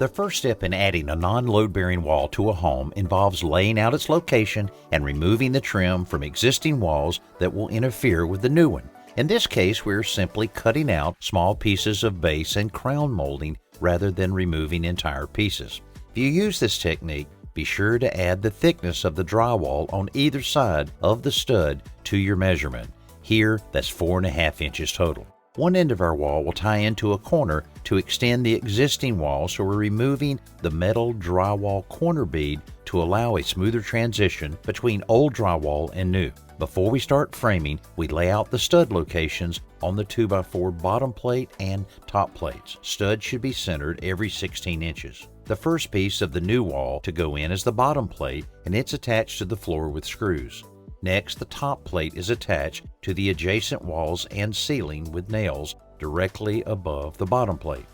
The first step in adding a non-load-bearing wall to a home involves laying out its location and removing the trim from existing walls that will interfere with the new one. In this case, we're simply cutting out small pieces of base and crown molding rather than removing entire pieces. If you use this technique, be sure to add the thickness of the drywall on either side of the stud to your measurement. Here, that's 4.5 inches total. One end of our wall will tie into a corner to extend the existing wall, so we're removing the metal drywall corner bead to allow a smoother transition between old drywall and new. Before we start framing, we lay out the stud locations on the 2x4 bottom plate and top plates. Studs should be centered every 16 inches. The first piece of the new wall to go in is the bottom plate, and it's attached to the floor with screws. Next, the top plate is attached to the adjacent walls and ceiling with nails directly above the bottom plate.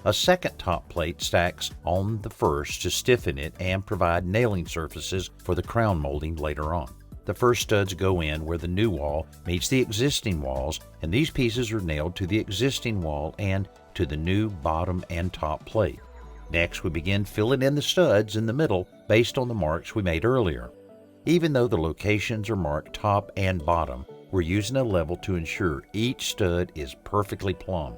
A second top plate stacks on the first to stiffen it and provide nailing surfaces for the crown molding later on. The first studs go in where the new wall meets the existing walls, and these pieces are nailed to the existing wall and to the new bottom and top plate. Next, we begin filling in the studs in the middle based on the marks we made earlier. Even though the locations are marked top and bottom, we're using a level to ensure each stud is perfectly plumb.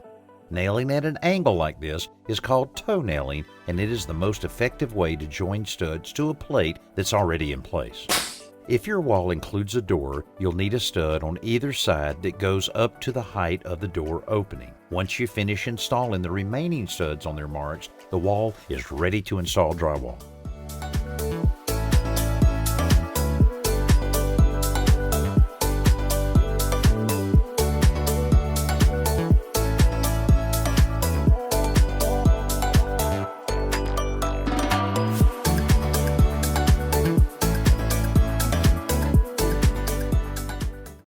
Nailing at an angle like this is called toe nailing, and it is the most effective way to join studs to a plate that's already in place. If your wall includes a door, you'll need a stud on either side that goes up to the height of the door opening. Once you finish installing the remaining studs on their marks, the wall is ready to install drywall.